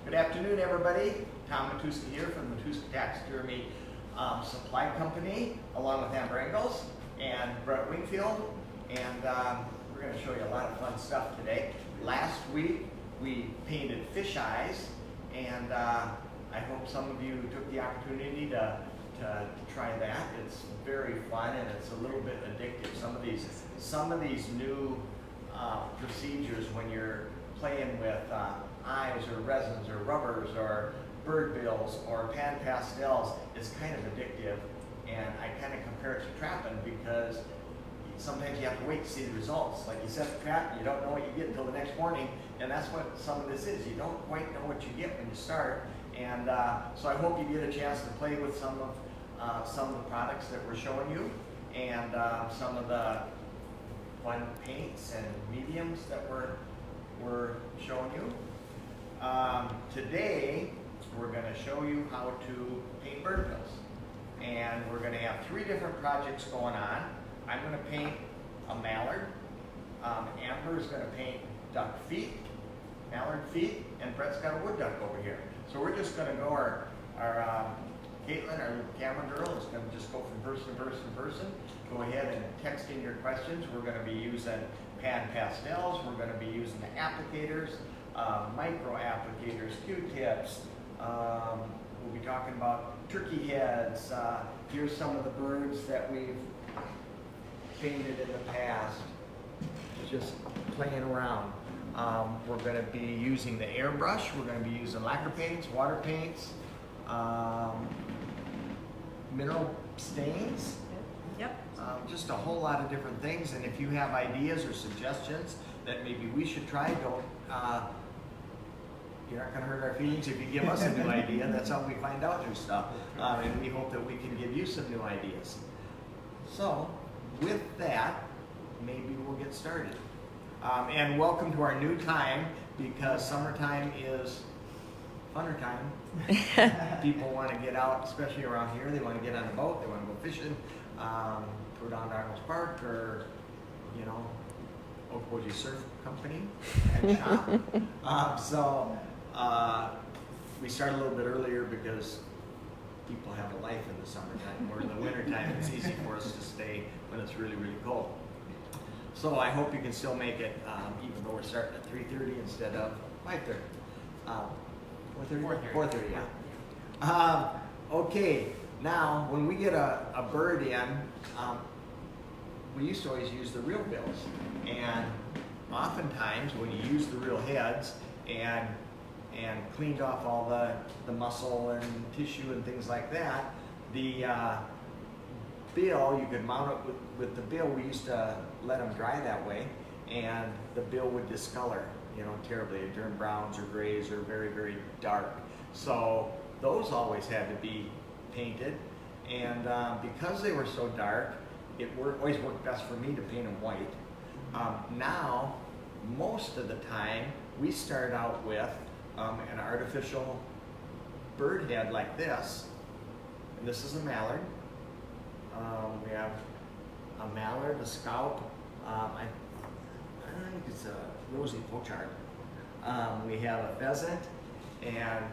Good afternoon, everybody. Tom Matuska here from Matuska Taxidermy Supply Company, along with Amber Ingalls and Brett Wingfield. And we're going to show you a lot of fun stuff today. Last week, we painted fish eyes, and I hope some of you took the opportunity to try that. It's very fun, and it's a little bit addictive. Some of these new procedures when you're playing with eyes or resins or rubbers or bird bills or pan pastels is kind of addictive, and I kind of compare it to trapping because sometimes you have to wait to see the results. Like you set the trap, and you don't know what you get until the next morning, and that's what some of this is. You don't quite know what you get when you start, and so I hope you get a chance to play with some of the products that we're showing you, and some of the fun paints and mediums that we're showing you. Today we're going to show you how to paint bird bills, and we're going to have 3 different projects going on. I'm going to paint a mallard, Amber is going to paint duck feet, mallard feet, and Brett's got a wood duck over here. So we're just going to go, our Caitlin, our camera girl, is going to just go from person to person to person. Go ahead and text in your questions. We're going to be using pan pastels, we're going to be using the applicators, micro applicators, Q-tips. We'll be talking about turkey heads. Here's some of the birds that we've painted in the past, just playing around. We're going to be using the airbrush, we're going to be using lacquer paints, water paints, mineral stains. Yep. Just a whole lot of different things, and if you have ideas or suggestions that maybe we should try, you're not going to hurt our feelings if you give us a new idea. That's how we find out new stuff, and we hope that we can give you some new ideas. So, with that, maybe we'll get started. And welcome to our new time, because summertime is funner time. People want to get out, especially around here. They want to get on a boat, they want to go fishing, go down to Arnold's Park, or, you know, Okoboji Surf Company and shop. So we start a little bit earlier because people have a life in the summertime, or in the wintertime it's easy for us to stay when it's really, really cold. So I hope you can still make it, even though we're starting at 3:30 instead of 5:30. 4:30, yeah. Okay, now when we get a bird in, we used to always use the real bills, and oftentimes when you use the real heads and cleaned off all the muscle and tissue and things like that, the bill, you could mount it with the bill. We used to let them dry that way, and the bill would discolor, you know, terribly. It'd turn browns or grays or very, very dark. So those always had to be painted, and because they were so dark, it always worked best for me to paint them white. Now, most of the time, we start out with an artificial bird head like this, and this is a mallard. We have a mallard, a scaup, I think it's a rosy pochard. We have a pheasant, and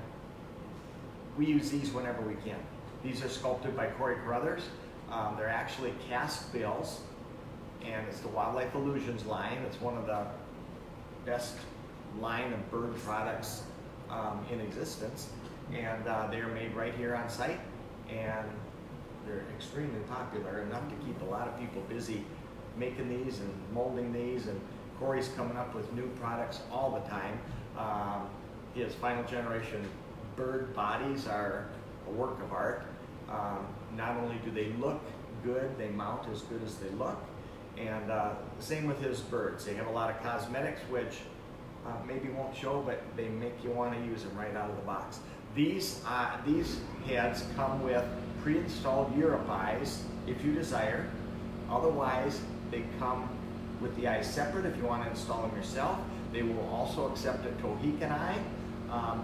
we use these whenever we can. These are sculpted by Corey Carruthers. They're actually cast bills, and it's the Wildlife Illusions line. It's one of the best line of bird products in existence, and they are made right here on site, and they're extremely popular, enough to keep a lot of people busy making these and molding these, and Corey's coming up with new products all the time. His final generation bird bodies are a work of art. Not only do they look good, they mount as good as they look, and same with his birds. They have a lot of cosmetics which maybe won't show, but they make you want to use them right out of the box. These heads come with pre-installed Europe eyes if you desire. Otherwise, they come with the eyes separate if you want to install them yourself. They will also accept a Tohican eye.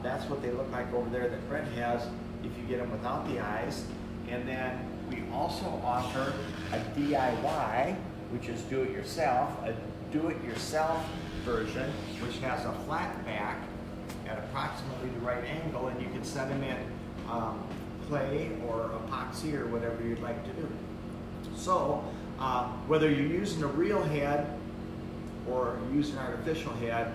That's what they look like over there that Brett has if you get them without the eyes. And then we also offer a DIY, which is do-it-yourself, a do-it-yourself version, which has a flat back at approximately the right angle, and you can set them in clay or epoxy or whatever you'd like to do. So whether you're using a real head or using an artificial head,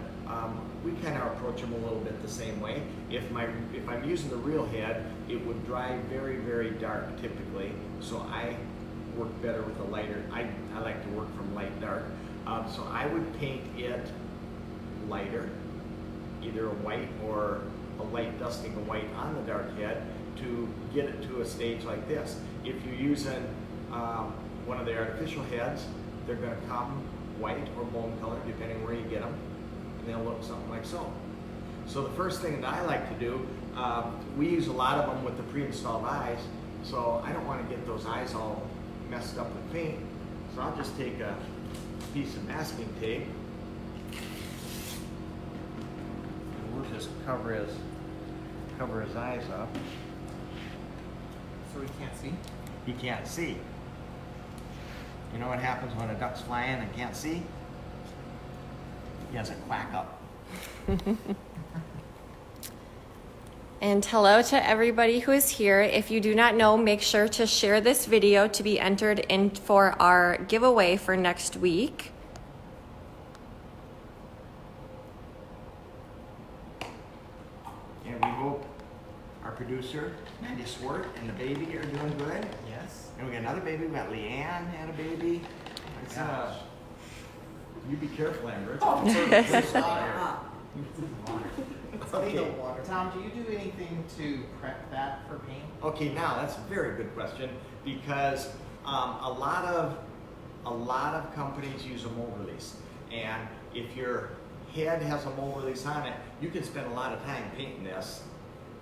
we kind of approach them a little bit the same way. If I'm using the real head, it would dry very, very dark typically. So I work better with a lighter. I like to work from light dark. So I would paint it lighter, either a white or a light dusting of white on the dark head to get it to a stage like this. If you're using one of the artificial heads, they're going to come white or bone color depending where you get them, and they'll look something like so. So the first thing that I like to do, we use a lot of them with the pre-installed eyes, so I don't want to get those eyes all messed up with paint. So I'll just take a piece of masking tape and we'll just cover his eyes up. So he can't see? He can't see. You know what happens when a duck's flying and can't see? He has a quack up. And hello to everybody who is here. If you do not know, make sure to share this video to be entered in for our giveaway for next week. And we hope our producer, Mandy Swart, and the baby are doing good. Yes. And we got another baby. We got Leanne had a baby. It's, Gosh. You be careful, Amber. Okay. Tom, do you do anything to prep that for paint? Okay, now that's a very good question because a lot of companies use a mold release, and if your head has a mold release on it, you can spend a lot of time painting this.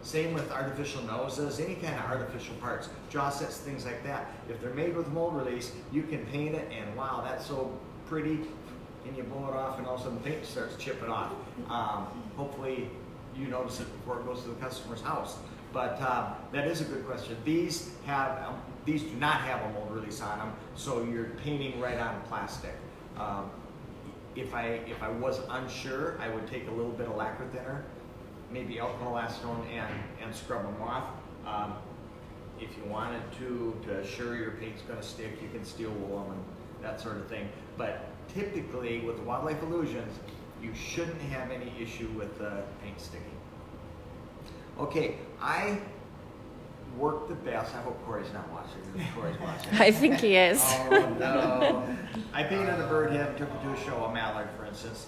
Same with artificial noses, any kind of artificial parts, jaw sets, things like that. If they're made with mold release, you can paint it, and wow, that's so pretty. And you blow it off, and all of a sudden the paint starts chipping off. Hopefully you notice it before it goes to the customer's house. But that is a good question. These do not have a mold release on them, so you're painting right on plastic. If I was unsure, I would take a little bit of lacquer thinner, maybe alcohol acetone, and scrub them off. If you wanted to assure your paint's going to stick, you can steel wool them and that sort of thing. But typically, with the Wildlife Illusions, you shouldn't have any issue with the paint sticking. Okay, I work the best. I hope Corey's not watching. Corey's watching. I think he is. Oh no! I painted a bird head and took it to a show, a mallard, for instance,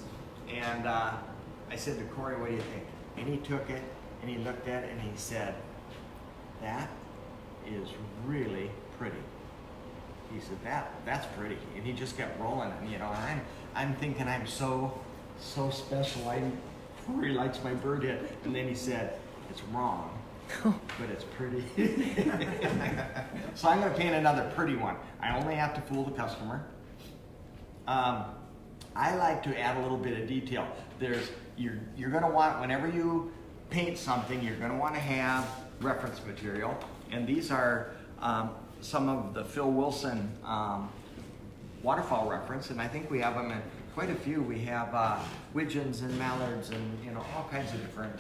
and I said to Corey, "What do you think?" And he took it and he looked at it and he said, "That is really pretty." He said, that's pretty. And he just kept rolling. And you know, I'm thinking I'm so special. Corey likes my bird head. And then he said, "It's wrong, but it's pretty." So I'm gonna paint another pretty one. I only have to fool the customer. I like to add a little bit of detail. You're gonna want, whenever you paint something, you're gonna wanna have reference material. And these are some of the Phil Wilson waterfowl reference, and I think we have them in quite a few. We have widgeons and mallards and all kinds of different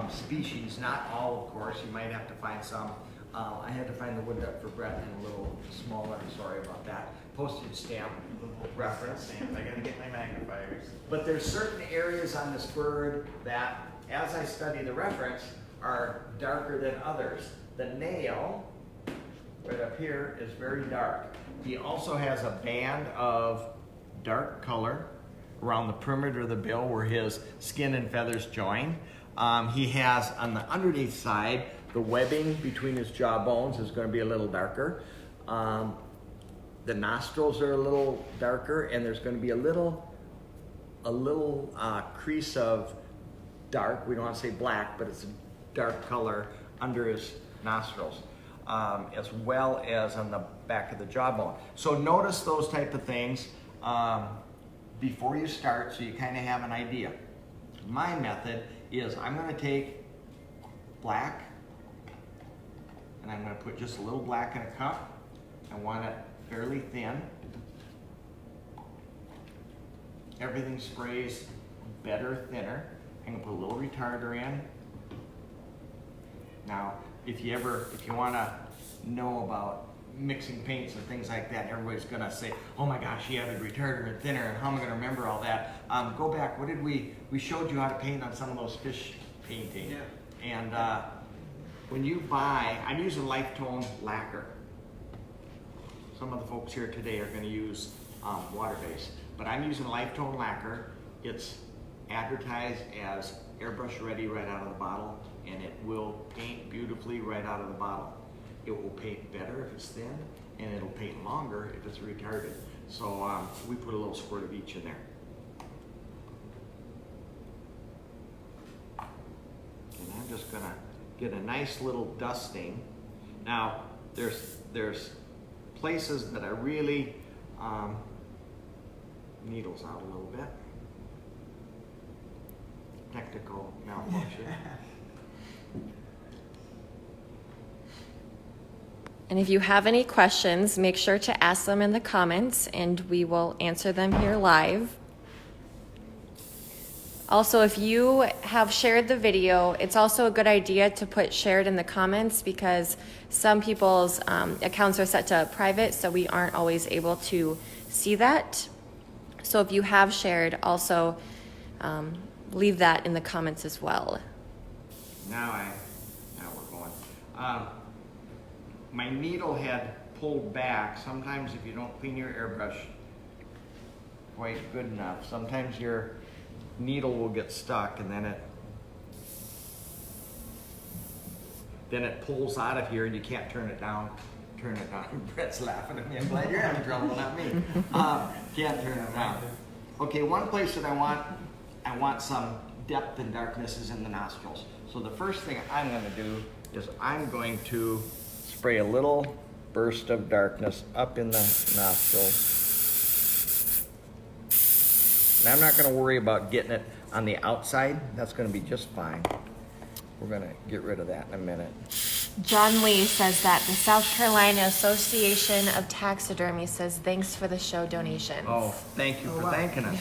species. Not all, of course. You might have to find some. I had to find the wood duck for Brett and a little smaller. Sorry about that. Postage stamp reference. I gotta get my magnifiers. But there's certain areas on this bird that, as I study the reference, are darker than others. The nail, right up here, is very dark. He also has a band of dark color around the perimeter of the bill where his skin and feathers join. He has, on the underneath side, the webbing between his jaw bones is going to be a little darker. The nostrils are a little darker, and there's going to be a little crease of dark, we don't want to say black, but it's a dark color under his nostrils, as well as on the back of the jawbone. So notice those type of things before you start, so you kind of have an idea. My method is I'm going to take black, and I'm going to put just a little black in a cup. I want it fairly thin. Everything sprays better thinner. I'm going to put a little retarder in, Now, if you want to know about mixing paints and things like that, everybody's gonna say, oh my gosh, he added retarder and thinner, and how am I gonna remember all that? Go back, what did we showed you how to paint on some of those fish paintings. Yeah. And when you buy, I'm using Lifetone lacquer. Some of the folks here today are gonna use water-based, but I'm using Lifetone lacquer. It's advertised as airbrush ready right out of the bottle, and it will paint beautifully right out of the bottle. It will paint better if it's thin, and it'll paint longer if it's retarded. So we put a little squirt of each in there. And I'm just gonna get a nice little dusting. Now, there's places that I really, needles out a little bit. Technical malfunction. And if you have any questions, make sure to ask them in the comments and we will answer them here live. Also, if you have shared the video, it's also a good idea to put shared in the comments because some people's accounts are set to private, so we aren't always able to see that. So if you have shared, also leave that in the comments as well. Now we're going. My needle head pulled back. Sometimes if you don't clean your airbrush quite good enough, sometimes your needle will get stuck and then it pulls out of here and you can't turn it down. Brett's laughing at me. I'm glad you're having trouble, not me. Can't turn it down. Okay, one place that I want some depth and darkness is in the nostrils. So the first thing I'm going to do is I'm going to spray a little burst of darkness up in the nostrils. And I'm not going to worry about getting it on the outside. That's going to be just fine. We're going to get rid of that in a minute. John Lee says that the South Carolina Association of Taxidermy says thanks for the show donations. Oh, thank you for thanking us.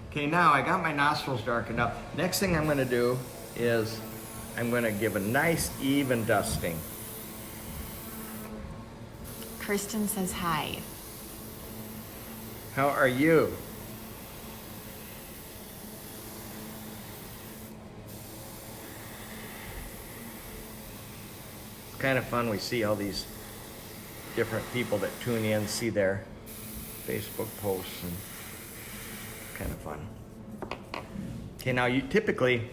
Okay, now I got my nostrils darkened up. Next thing I'm going to do is I'm going to give a nice even dusting. Kristen says hi. How are you? It's kind of fun. We see all these different people that tune in, see their Facebook posts, and kind of fun. Okay, now you typically,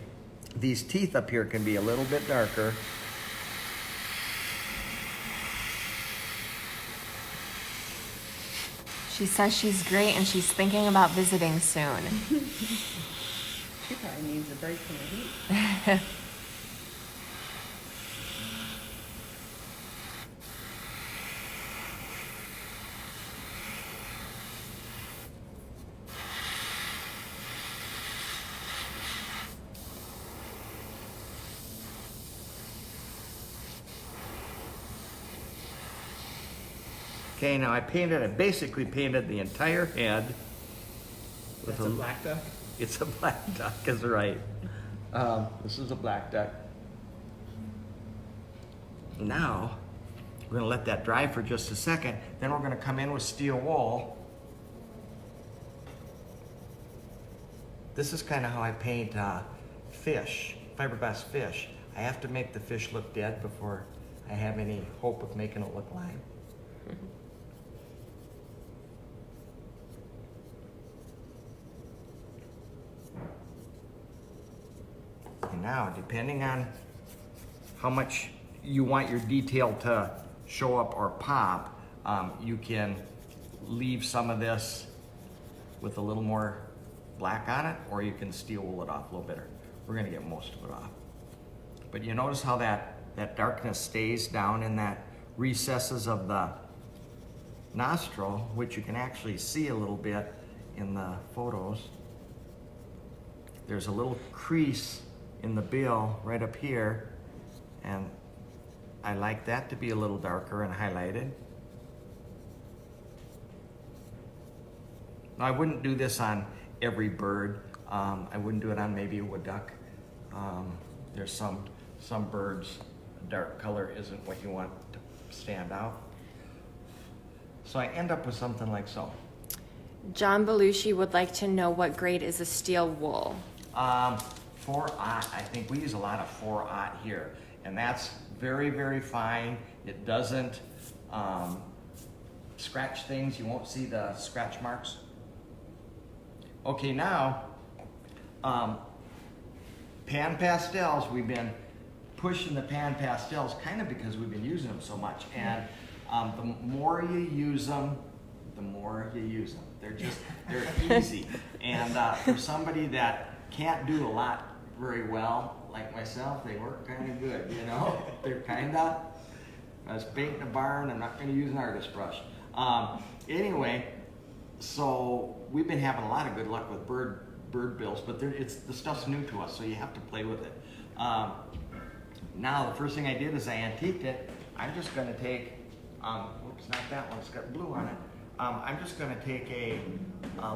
these teeth up here can be a little bit darker. She says she's great and she's thinking about visiting soon. She probably needs a break from the heat. Okay, now I basically painted the entire head. With That's a black duck? It's a black duck, is right. This is a black duck. Now, we're gonna let that dry for just a second. Then we're gonna come in with steel wool. This is kind of how I paint fish, fiberglass fish. I have to make the fish look dead before I have any hope of making it look live. And now, depending on how much you want your detail to show up or pop, you can leave some of this with a little more black on it, or you can steel wool it off a little better. We're gonna get most of it off. But you notice how that darkness stays down in that recesses of the nostril, which you can actually see a little bit in the photos. There's a little crease in the bill right up here, and I like that to be a little darker and highlighted. Now, I wouldn't do this on every bird. I wouldn't do it on maybe a wood duck. There's some birds a dark color isn't what you want to stand out. So I end up with something like so. John Belushi would like to know what grade is a steel wool. 4/0, I think we use a lot of 4/0 here, and that's very, very fine. It doesn't scratch things. You won't see the scratch marks. Okay, now, pan pastels, we've been pushing the pan pastels kind of because we've been using them so much, and the more you use them, the more you use them. They're easy, and for somebody that can't do a lot very well, like myself, they work kind of good, you know? They're kind of, I was painting a barn, I'm not going to use an artist brush. Anyway, so we've been having a lot of good luck with bird bills, but the stuff's new to us, so you have to play with it. Now, the first thing I did is I antiqued it. I'm just going to take, whoops, not that one, it's got blue on it. I'm just going to take a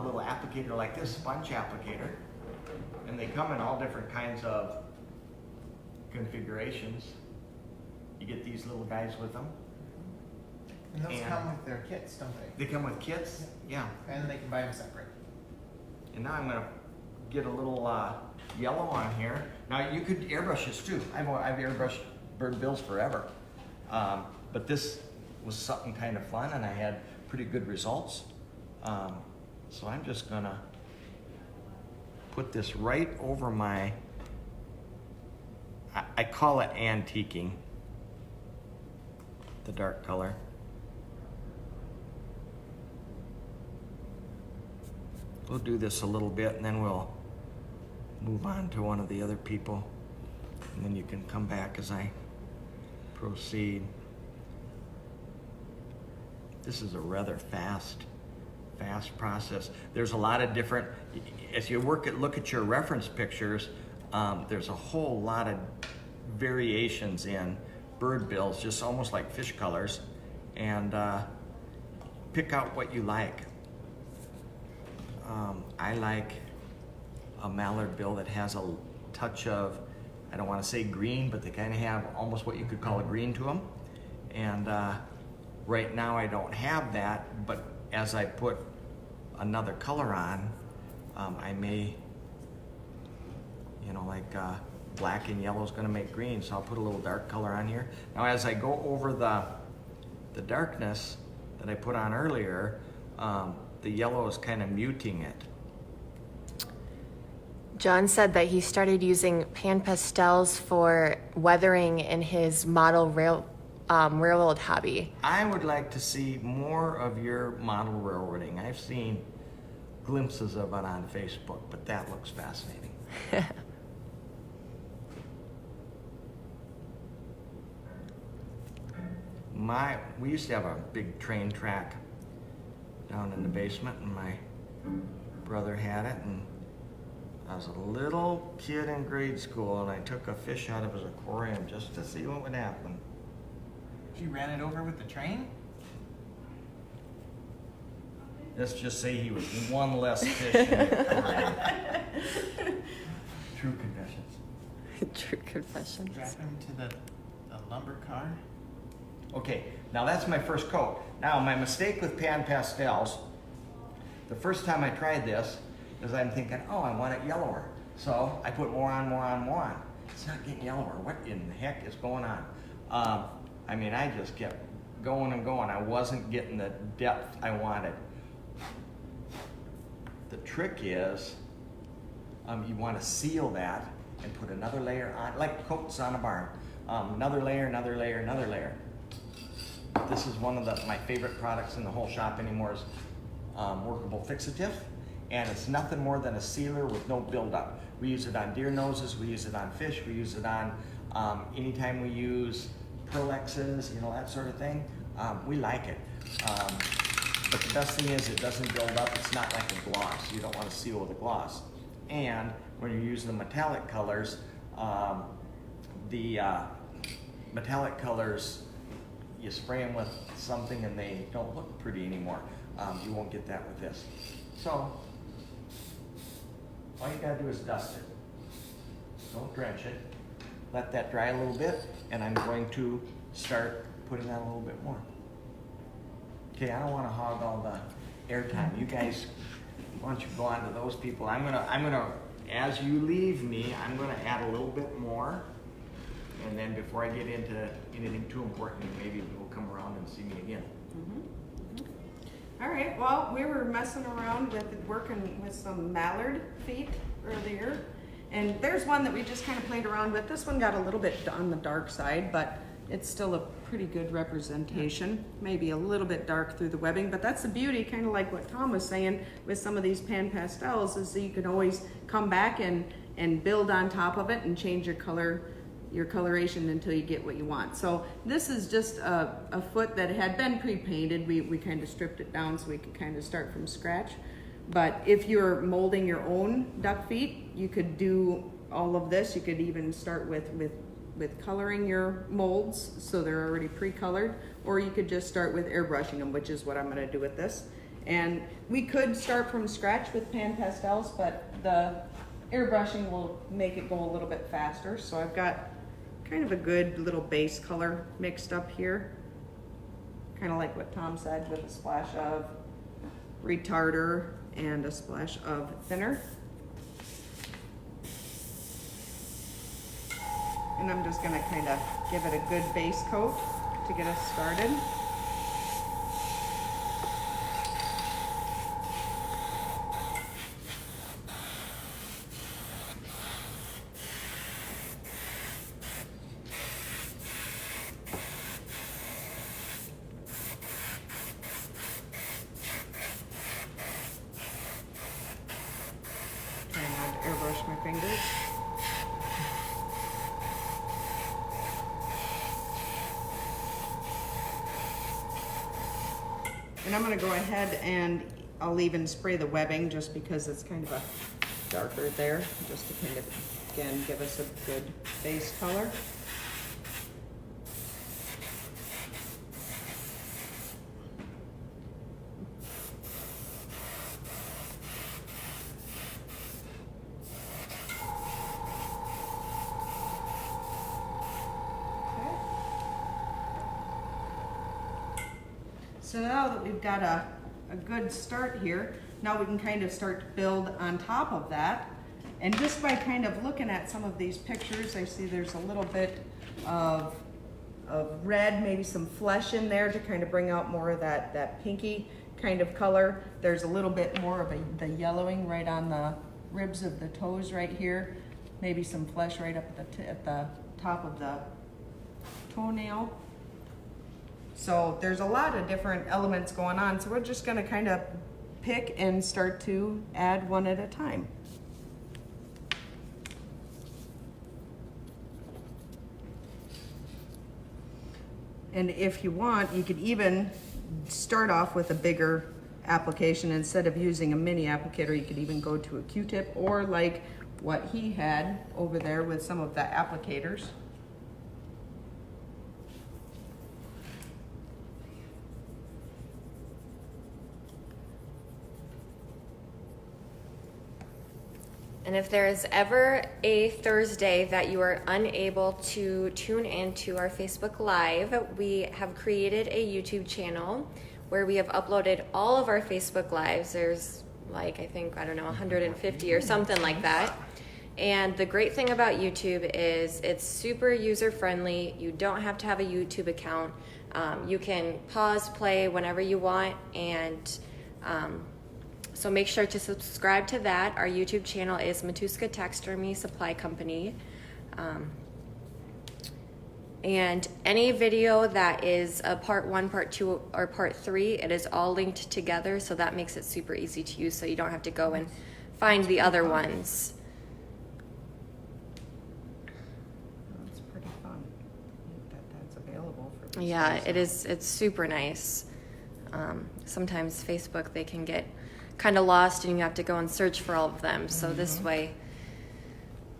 little applicator like this, sponge applicator, and they come in all different kinds of configurations. You get these little guys with them. And those come with their kits, don't they? They come with kits, yeah. And they can buy them separate. And now I'm going to get a little yellow on here. Now you could airbrush this too. I've airbrushed bird bills forever. But this was something kind of fun, and I had pretty good results. So I'm just going to put this right over my, I call it antiquing, the dark color. We'll do this a little bit, and then we'll move on to one of the other people, and then you can come back as I proceed. This is a rather fast process. There's a lot of different, as you look at your reference pictures, there's a whole lot of variations in bird bills, just almost like fish colors, and pick out what you like. I like a mallard bill that has a touch of, I don't want to say green, but they kind of have almost what you could call a green to them. And right now I don't have that, but as I put another color on, I may, you know, like black and yellow is going to make green, so I'll put a little dark color on here. Now as I go over the darkness that I put on earlier, the yellow is kind of muting it. John said that he started using pan pastels for weathering in his model railroad hobby. I would like to see more of your model railroading. I've seen glimpses of it on Facebook, but that looks fascinating. We used to have a big train track down in the basement, and my brother had it, and I was a little kid in grade school, and I took a fish out of his aquarium just to see what would happen. She ran it over with the train? Let's just say he was one less fish in the aquarium. True confessions. True confessions. Drop him to the lumber car? Okay, now that's my first coat. Now my mistake with pan pastels, the first time I tried this, is I'm thinking, oh, I want it yellower. So I put more on, more on, more on. It's not getting yellower. What in the heck is going on? I mean, I just kept going and going. I wasn't getting the depth I wanted. The trick is, you want to seal that and put another layer on, like coats on a barn. Another layer, another layer, another layer. This is one of my favorite products in the whole shop anymore is Workable Fixative, and it's nothing more than a sealer with no buildup. We use it on deer noses, we use it on fish, we use it on anytime we use Perlexes, you know, that sort of thing. We like it. But the best thing is it doesn't build up. It's not like a gloss. You don't want to seal with a gloss. And when you're using the metallic colors, metallic colors, you spray them with something and they don't look pretty anymore. You won't get that with this. So, all you gotta do is dust it. Don't drench it. let that dry a little bit, and I'm going to start putting on a little bit more. Okay, I don't want to hog all the airtime. You guys, why don't you go on to those people? I'm gonna, as you leave me, I'm gonna add a little bit more, and then before I get into anything too important, maybe you'll come around and see me again. All right, well, we were messing around with working with some Mallard Feet earlier. And there's one that we just kind of played around with. This one got a little bit on the dark side, but it's still a pretty good representation. Maybe a little bit dark through the webbing, but that's the beauty, kind of like what Tom was saying with some of these pan pastels, is that you can always come back and build on top of it and change your color, your coloration until you get what you want. So this is just a foot that had been pre-painted. We kind of stripped it down so we could kind of start from scratch. But if you're molding your own duck feet, you could do all of this. You could even start with coloring your molds so they're already pre-colored, or you could just start with airbrushing them, which is what I'm gonna do with this. And we could start from scratch with pan pastels, but the airbrushing will make it go a little bit faster. So I've got kind of a good little base color mixed up here. Kind of like what Tom said, with a splash of retarder and a splash of thinner. And I'm just gonna kind of give it a good base coat to get us started. Try not to airbrush my fingers. And I'm going to go ahead and I'll even spray the webbing just because it's kind of a darker there, just to kind of, again, give us a good base color. So now that we've got a good start here, now we can kind of start to build on top of that. And just by kind of looking at some of these pictures, I see there's a little bit of red, maybe some flesh in there to kind of bring out more of that pinky kind of color. There's a little bit more of the yellowing right on the ribs of the toes right here. Maybe some flesh right up at the top of the toenail. So there's a lot of different elements going on. So we're just gonna kind of pick and start to add one at a time. And if you want, you could even start off with a bigger application. Instead of using a mini applicator, you could even go to a Q-tip, or like what he had over there with some of the applicators. And if there is ever a Thursday that you are unable to tune into our Facebook Live, we have created a YouTube channel where we have uploaded all of our Facebook Lives. There's like, I think, I don't know, 150 or something like that. And the great thing about YouTube is it's super user-friendly. You don't have to have a YouTube account. You can pause, play whenever you want, and so make sure to subscribe to that. Our YouTube channel is Matuska Taxidermy Supply Company. And any video that is a part 1, part 2, or part 3, it is all linked together, so that makes it super easy to use, so you don't have to go and find the other ones. That's pretty fun that that's available for people. Yeah, it is. It's super nice. Sometimes Facebook, they can get kind of lost and you have to go and search for all of them. So this way,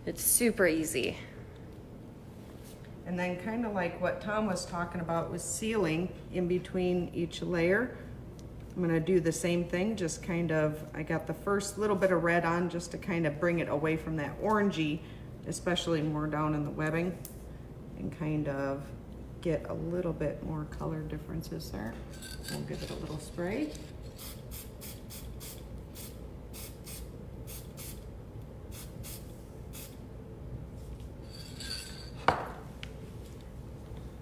it's super easy. And then kind of like what Tom was talking about with sealing in between each layer, I'm gonna do the same thing, just kind of, I got the first little bit of red on just to kind of bring it away from that orangey especially more down in the webbing, and kind of get a little bit more color differences there. We'll give it a little spray.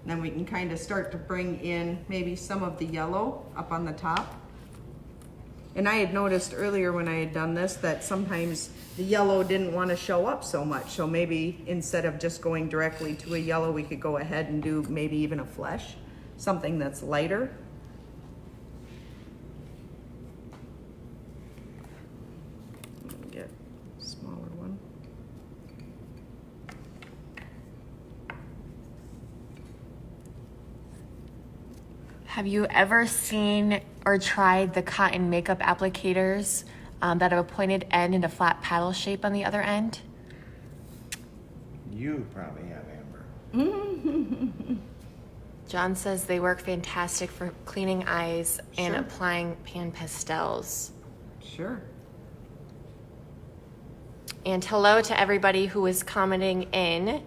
Then we can kind of start to bring in maybe some of the yellow up on the top. And I had noticed earlier when I had done this that sometimes the yellow didn't want to show up so much. So maybe instead of just going directly to a yellow, we could go ahead and do maybe even a flesh, something that's lighter. Let me get a smaller one. Have you ever seen or tried the cotton makeup applicators that have a pointed end and a flat paddle shape on the other end? You probably have, Amber. John says they work fantastic for cleaning eyes and Sure. applying pan pastels. Sure. And hello to everybody who is commenting in.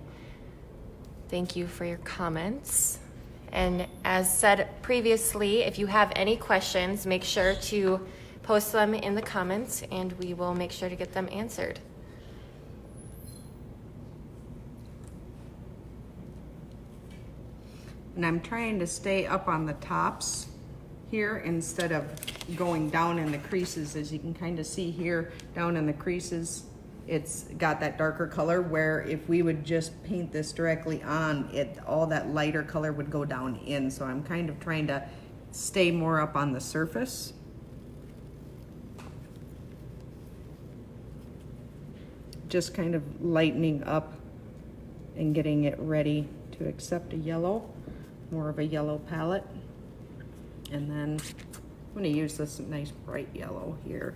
Thank you for your comments. And as said previously, if you have any questions, make sure to post them in the comments and we will make sure to get them answered. And I'm trying to stay up on the tops here instead of going down in the creases. As you can kind of see here, down in the creases, it's got that darker color, where if we would just paint this directly on it, all that lighter color would go down in. So I'm kind of trying to stay more up on the surface. Just kind of lightening up and getting it ready to accept a yellow, more of a yellow palette. And then I'm going to use this nice bright yellow here.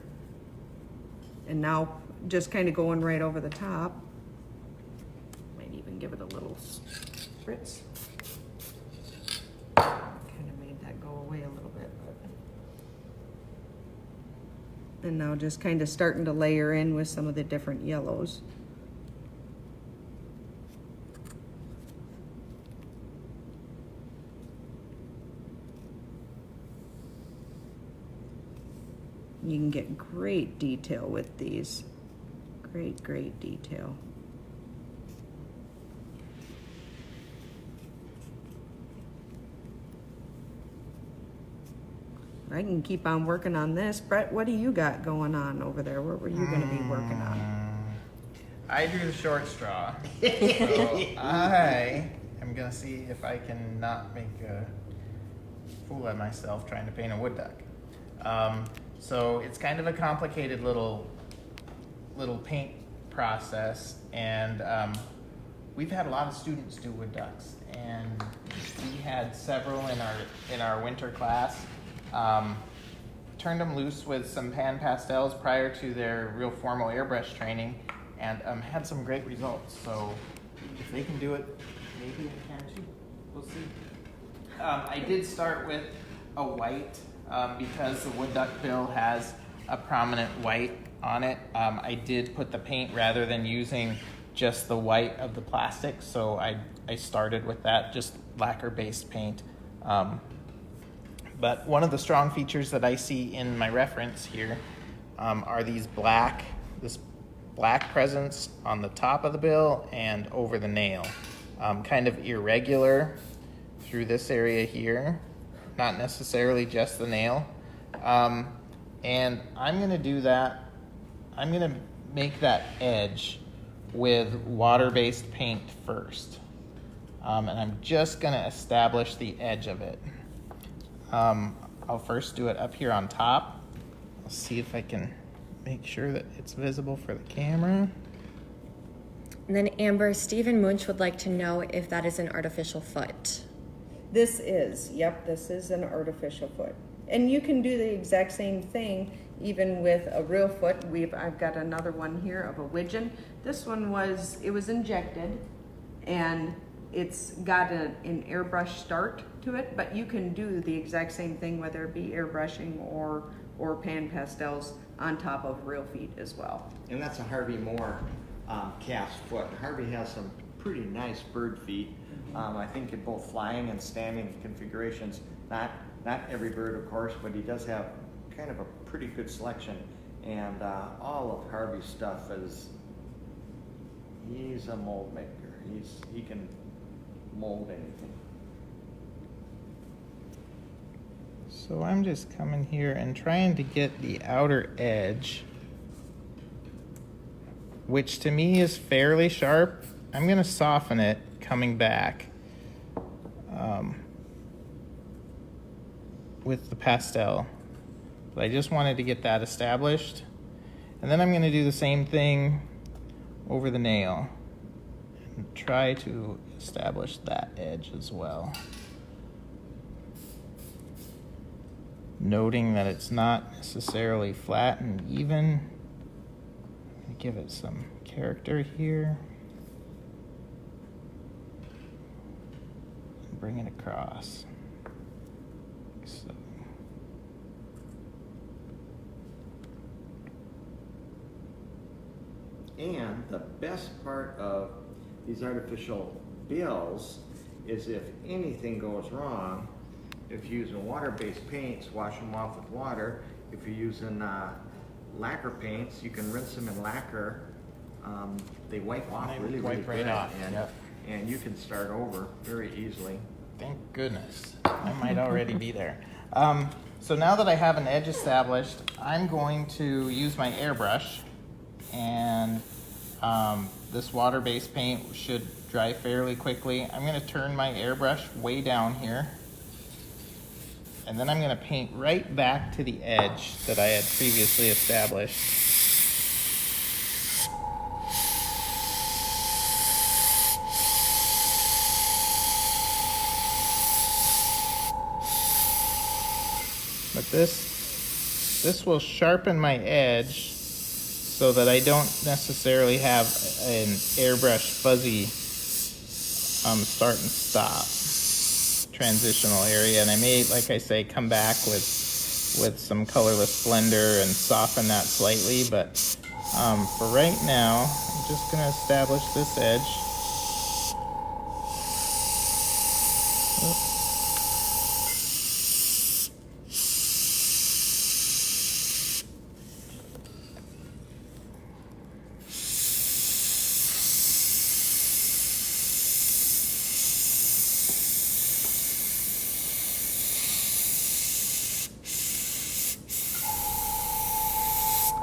And now just kind of going right over the top. Might even give it a little spritz. Kind of made that go away a little bit. But. And now just kind of starting to layer in with some of the different yellows. You can get great detail with these. Great detail. I can keep on working on this. Brett, what do you got going on over there? What were you going to be working on? I drew the short straw. So I am going to see if I can not make a fool of myself trying to paint a wood duck. So it's kind of a complicated little paint process, and we've had a lot of students do wood ducks, and we had several in our winter class. Turned them loose with some pan pastels prior to their real formal airbrush training, and had some great results. So if they can do it, maybe I can too. We'll see. I did start with a white because the wood duck bill has a prominent white on it. I did put the paint rather than using just the white of the plastic, so I started with that, just lacquer-based paint. But one of the strong features that I see in my reference here are this black presence on the top of the bill and over the nail. Kind of irregular through this area here, not necessarily just the nail. And I'm gonna do that. I'm gonna make that edge with water-based paint first. And I'm just gonna establish the edge of it. I'll first do it up here on top. I'll see if I can make sure that it's visible for the camera. And then Amber, Stephen Munch would like to know if that is an artificial foot. This is, yep, this is an artificial foot. And you can do the exact same thing even with a real foot. I've got another one here of a widgeon. This one was injected, and it's got an airbrush start to it, but you can do the exact same thing, whether it be airbrushing or pan pastels on top of real feet as well. And that's a Harvey Moore cast foot. Harvey has some pretty nice bird feet. I think in both flying and standing configurations. Not every bird, of course, but he does have kind of a pretty good selection. And all of Harvey's stuff is, he's a mold maker. He can mold anything. So I'm just coming here and trying to get the outer edge, which to me is fairly sharp. I'm going to soften it coming back with the pastel. But I just wanted to get that established. And then I'm going to do the same thing over the nail and try to establish that edge as well. Noting that it's not necessarily flat and even. Give it some character here. And bring it across. So. And the best part of these artificial bills is if anything goes wrong, if you're using water-based paints, wash them off with water. If you're using lacquer paints, you can rinse them in lacquer. They wipe off really wipe right good, off, and, yep. and you can start over very easily. Thank goodness. I might already be there. So now that I have an edge established, I'm going to use my airbrush, and this water-based paint should dry fairly quickly. I'm going to turn my airbrush way down here, and then I'm going to paint right back to the edge that I had previously established. But this will sharpen my edge so that I don't necessarily have an airbrush fuzzy start and stop transitional area. And I may, like I say, come back with some Colorless Blender and soften that slightly. But for right now, I'm just going to establish this edge.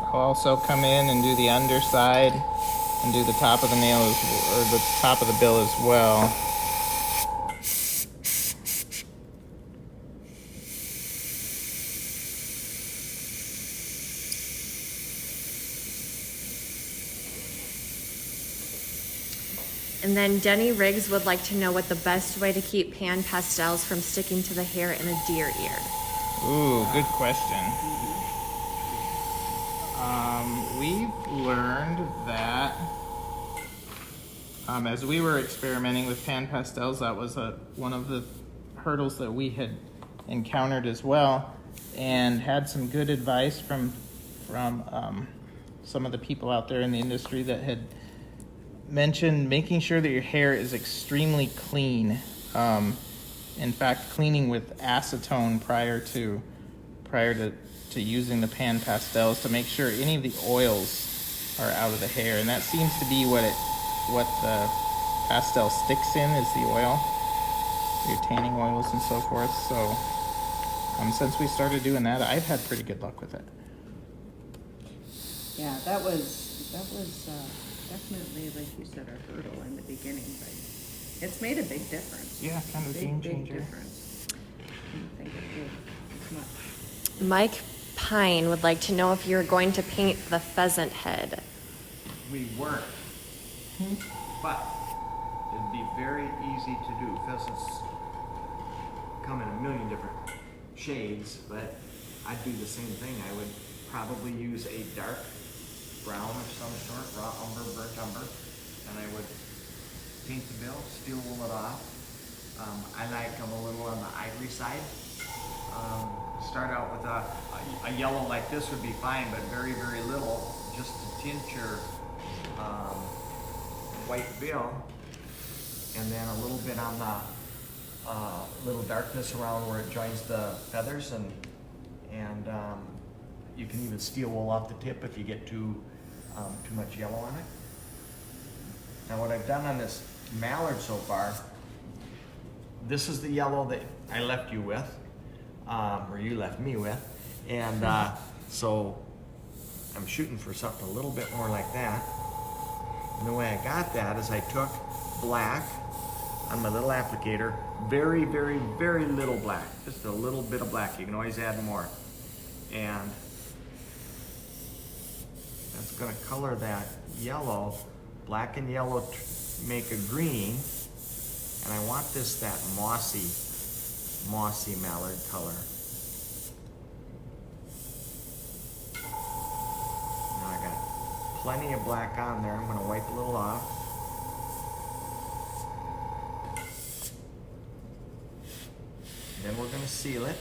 I'll also come in and do the underside and do the top of the nail or the top of the bill as well. And then Denny Riggs would like to know what the best way to keep pan pastels from sticking to the hair in a deer ear. Ooh, good question. We've learned that as we were experimenting with pan pastels, that was one of the hurdles that we had encountered as well, and had some good advice from some of the people out there in the industry that had mentioned making sure that your hair is extremely clean. In fact, cleaning with acetone prior to using the pan pastels to make sure any of the oils are out of the hair, and that seems to be what the pastel sticks in, is the oil, your tanning oils and so forth. So since we started doing that, I've had pretty good luck with it. Yeah, that was definitely, like you said, a hurdle in the beginning, but it's made a big difference. Yeah, kind of a game changer. Big difference. I don't think it did as much. Mike Pine would like to know if you're going to paint the pheasant head. We weren't, but it'd be very easy to do. Pheasants come in a million different shades, but I'd do the same thing. I would probably use a dark brown of some sort, raw umber, burnt umber, and I would paint the bill, steel wool it off. I like them a little on the ivory side. Start out with a yellow like this would be fine, but very, very little, just to tint your white bill, and then a little bit on the little darkness around where it joins the feathers, and you can even steel wool off the tip if you get too much yellow on it. Now what I've done on this mallard so far, this is the yellow that I left you with, or you left me with, and so I'm shooting for something a little bit more like that. And the way I got that is I took black on my little applicator, very, very, very little black, just a little bit of black. You can always add more. And that's gonna color that yellow. Black and yellow make a green, and I want this, that mossy mallard color. Now I got plenty of black on there. I'm gonna wipe a little off. Then we're gonna seal it.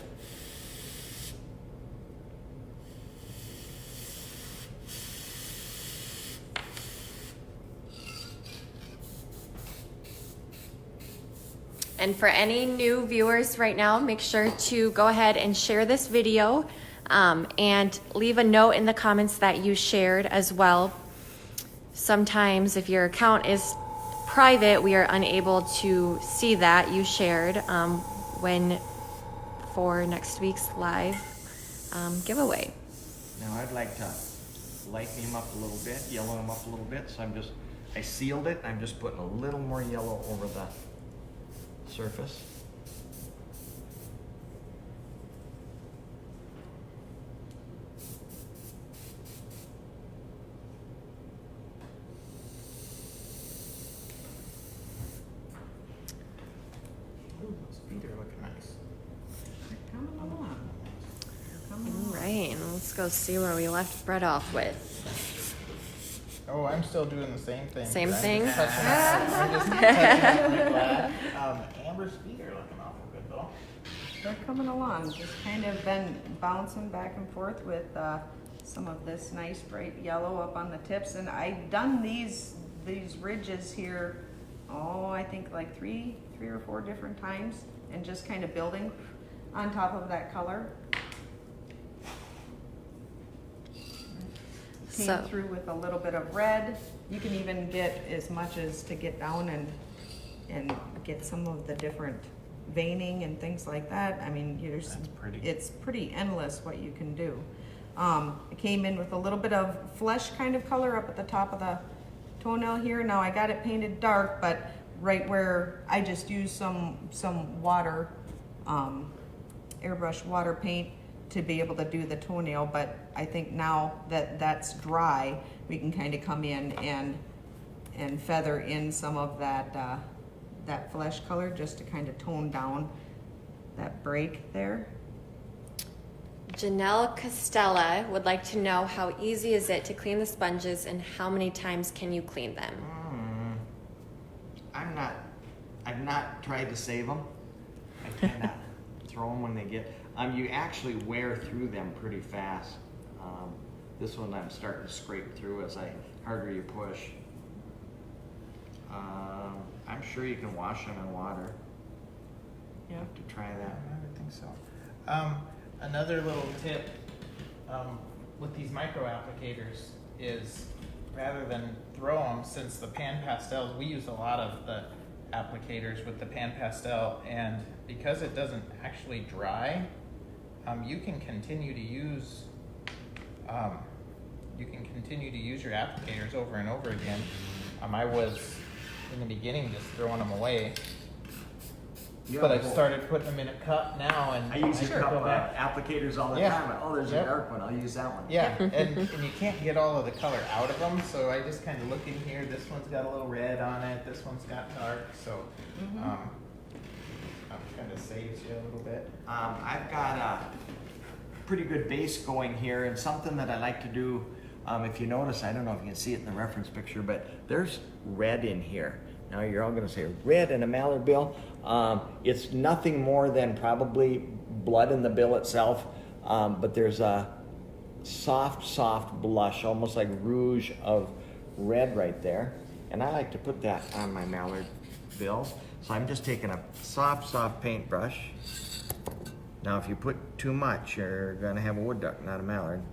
And for any new viewers right now, make sure to go ahead and share this video and leave a note in the comments that you shared as well. Sometimes if your account is private, we are unable to see that you shared for next week's live giveaway. Now I'd like to lighten him up a little bit, yellow him up a little bit. So I sealed it. I'm just putting a little more yellow over the surface. Ooh, those feet are looking nice. Coming along. All right, and let's go see where we left Brett off with. Oh, I'm still doing the same thing. Same I'm thing? just touching I'm just touching up my black. Amber's feet are looking awful good though. They're coming along, just kind of been bouncing back and forth with some of this nice bright yellow up on the tips. And I've done these ridges here, I think like three or four different times, and just kind of building on top of that color. Came So- through with a little bit of red. You can even get as much as to get down and get some of the different veining and things like that. I mean, That's pretty. it's pretty endless what you can do. It came in with a little bit of flesh kind of color up at the top of the toenail here. Now I got it painted dark, but right where I just used some water, airbrush water paint to be able to do the toenail. But I think now that that's dry, we can kind of come in and feather in some of that that flesh color just to kind of tone down that break there. Janelle Costella would like to know how easy is it to clean the sponges and how many times can you clean them? I've not tried to save them. I kind of throw them when they get, you actually wear through them pretty fast. This one I'm starting to scrape through as harder you push. I'm sure you can wash them in water. You have to try that. I would think so. Another little tip with these micro applicators is rather than throw them, since the pan pastels, we use a lot of the applicators with the pan pastel, and because it doesn't actually dry, you can continue to use your applicators over and over again. I was in the beginning just throwing them away, but I've started putting them in a cup now, and I use a can cup go of back. applicators all the Yeah. time. Oh, there's Yep. a dark one. I'll use that one. Yeah, and you can't get all of the color out of them, so I just kind of look in here. This one's got a little red on it. This one's got dark, so kind of saves you a little bit. I've got a pretty good base going here, and something that I like to do, if you notice, I don't know if you can see it in the reference picture, but there's red in here. Now you're all gonna say, red in a mallard bill? It's nothing more than probably blood in the bill itself, but there's a soft blush, almost like Rouge of Red right there. And I like to put that on my mallard bills. So I'm just taking a soft paintbrush. Now if you put too much, you're gonna have a wood duck, not a mallard.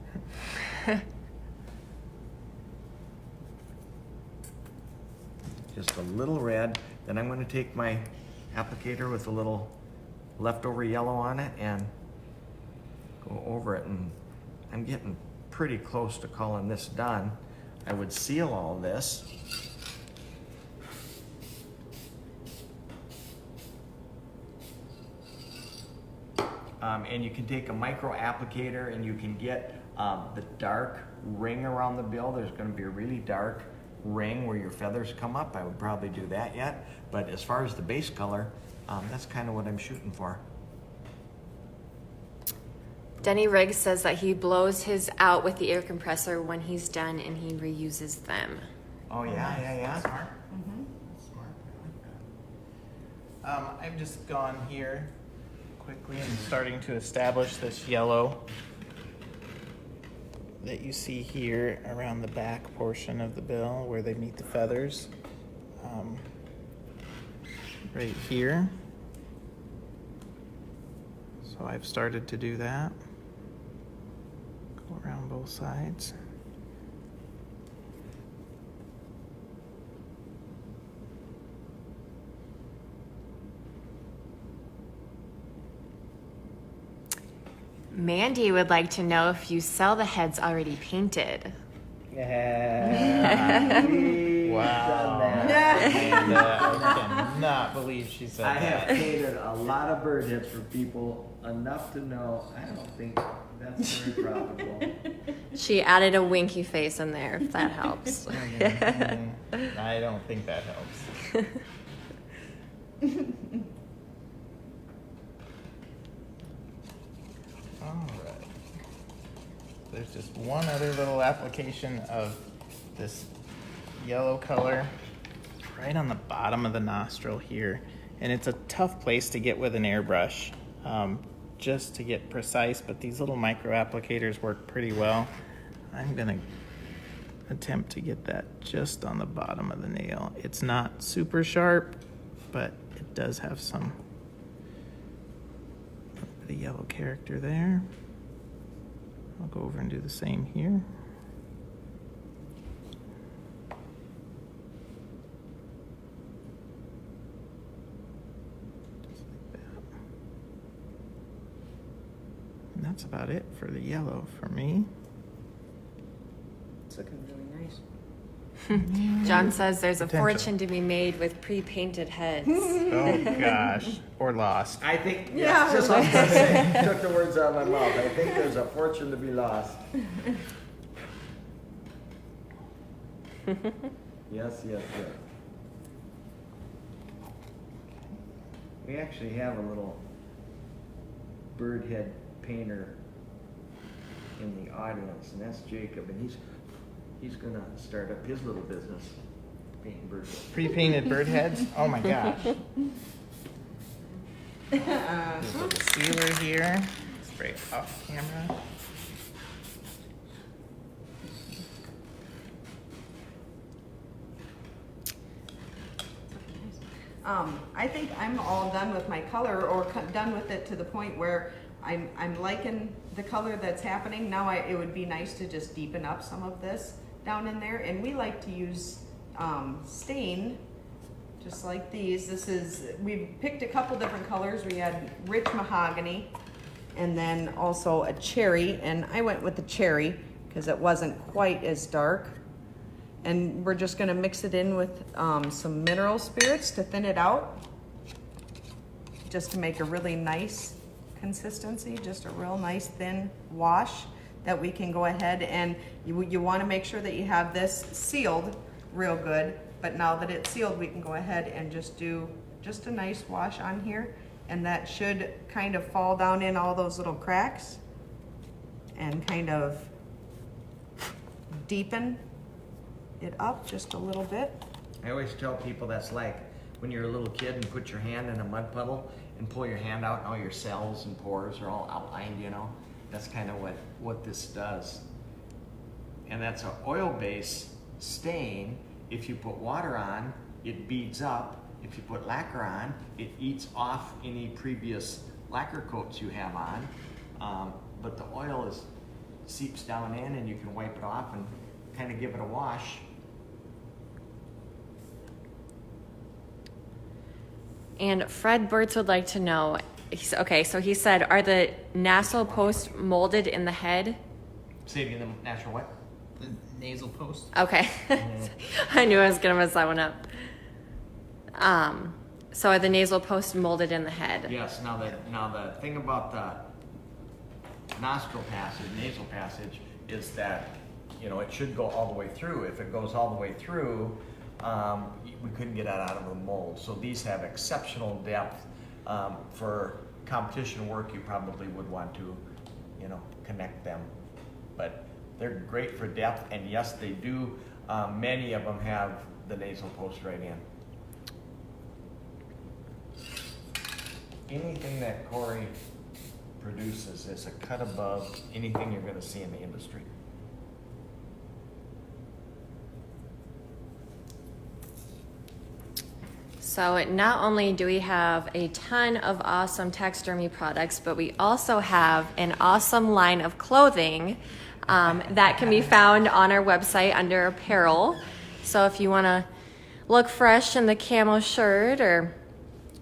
Just a little red. Then I'm gonna take my applicator with a little leftover yellow on it and go over it, and I'm getting pretty close to calling this done. I would seal all this. And you can take a micro applicator and you can get the dark ring around the bill. There's going to be a really dark ring where your feathers come up. I would probably do that yet. But as far as the base color, that's kind of what I'm shooting for. Denny Riggs says that he blows his out with the air compressor when he's done and he reuses them. Oh yeah. Smart. Smart. I like that. I've just gone here quickly and starting to establish this yellow that you see here around the back portion of the bill where they meet the feathers. Right here. So I've started to do that. Go around both sides. Mandy would like to know if you sell the heads already painted. Yeah. Wow. And, I cannot believe she said I that. have painted a lot of bird heads for people enough to know I don't think that's very profitable. She added a winky face in there, if that helps. I don't think that helps. All right. There's just one other little application of this yellow color right on the bottom of the nostril here. And it's a tough place to get with an airbrush, just to get precise, but these little micro applicators work pretty well. I'm gonna attempt to get that just on the bottom of the nail. It's not super sharp, but it does have some of the yellow character there. I'll go over and do the same here. Just like that. And that's about it for the yellow for me. It's looking really nice. John says there's a Potential. fortune to be made with pre-painted heads. Oh gosh, or lost. I think, Yeah. just like I say, took the words out of my mouth. I think there's a fortune to be lost. Yes. We actually have a little bird head painter in the audience, and that's Jacob, and he's gonna start up his little business painting bird heads. Pre-painted bird heads? Oh my gosh. There's a little sealer here. Spray it off camera. I think I'm all done with my color, or done with it to the point where I'm liking the color that's happening. Now it would be nice to just deepen up some of this down in there. And we like to use stain, just like these. We picked a couple different colors. We had rich mahogany and then also a cherry. And I went with the cherry because it wasn't quite as dark. And we're just gonna mix it in with some mineral spirits to thin it out, just to make a really nice consistency, just a real nice thin wash that we can go ahead and you wanna make sure that you have this sealed real good. But now that it's sealed, we can go ahead and just do just a nice wash on here, and that should kind of fall down in all those little cracks and kind of deepen it up just a little bit. I always tell people that's like when you're a little kid and put your hand in a mud puddle and pull your hand out and all your cells and pores are all outlined, you know. That's kind of what this does. And that's an oil-based stain, if you put water on, it beads up. If you put lacquer on, it eats off any previous lacquer coats you have on. But the oil seeps down in, and you can wipe it off and kind of give it a wash. And Fred Burtz would like to know, okay, so he said, are the nasal posts molded in the head? Saving the natural what? The nasal post. Okay. I knew I was going to mess that one up. So are the nasal posts molded in the head? Yes. Now the thing about the nostril passage, nasal passage, is that it should go all the way through. If it goes all the way through, we couldn't get that out of the mold. So these have exceptional depth. For competition work, you probably would want to, connect them. But they're great for depth, and yes, they do. Many of them have the nasal post right in. Anything that Corey produces is a cut above anything you're going to see in the industry. So not only do we have a ton of awesome taxidermy products, but we also have an awesome line of clothing that can be found on our website under apparel. So if you want to look fresh in the camo shirt or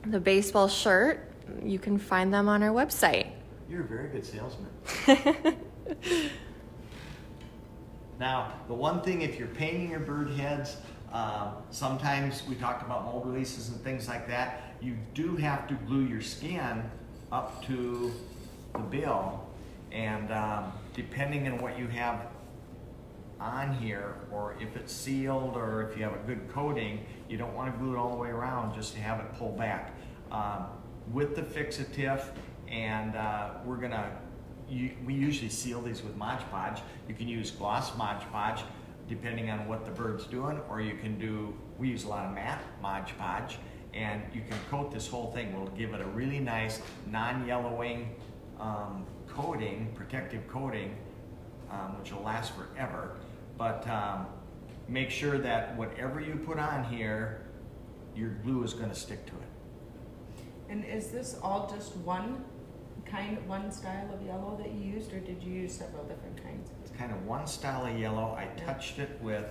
the baseball shirt, you can find them on our website. You're a very good salesman. Now, the one thing, if you're painting your bird heads, sometimes we talked about mold releases and things like that. You do have to glue your skin up to the bill, and depending on what you have on here, or if it's sealed, or if you have a good coating, you don't want to glue it all the way around just to have it pull back. With the fixative, and we usually seal these with Mod Podge. You can use gloss Mod Podge depending on what the bird's doing, or you can we use a lot of matte Mod Podge, and you can coat this whole thing. We'll give it a really nice non-yellowing coating, protective coating, which will last forever. But make sure that whatever you put on here, your glue is going to stick to it. And is this all just one style of yellow that you used, or did you use several different kinds? It's kind of one style of yellow. I touched it with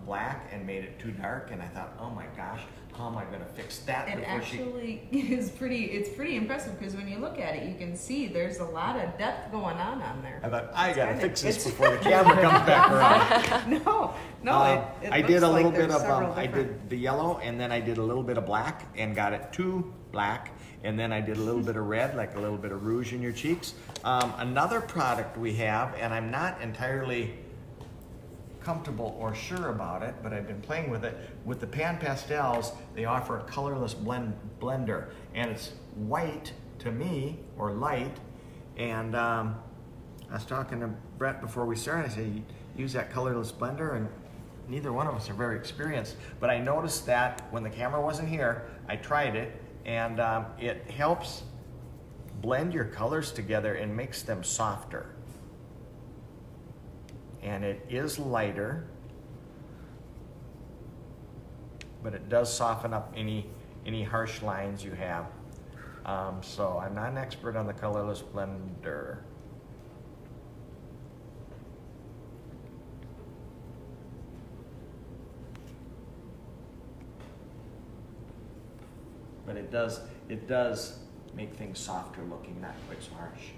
black and made it too dark, and I thought, oh my gosh, how am I going to fix that? It actually is pretty impressive, because when you look at it, you can see there's a lot of depth going on there. I thought, I got to fix this before the camera comes back around. I did a little bit of, I did the yellow, and then I did a little bit of black and got it too black. And then I did a little bit of red, like a little bit of rouge in your cheeks. Another product we have, and I'm not entirely comfortable or sure about it, but I've been playing with it. With the Pastels, they offer a colorless blender, and it's white to me, or light. And I was talking to Brett before we started. I said, use that colorless blender, and neither one of us are very experienced. But I noticed that when the camera wasn't here, I tried it, and it helps blend your colors together and makes them softer. And it is lighter, but it does soften up any harsh lines you have. So I'm not an expert on the colorless blender. But it does make things softer looking, not quite so harsh.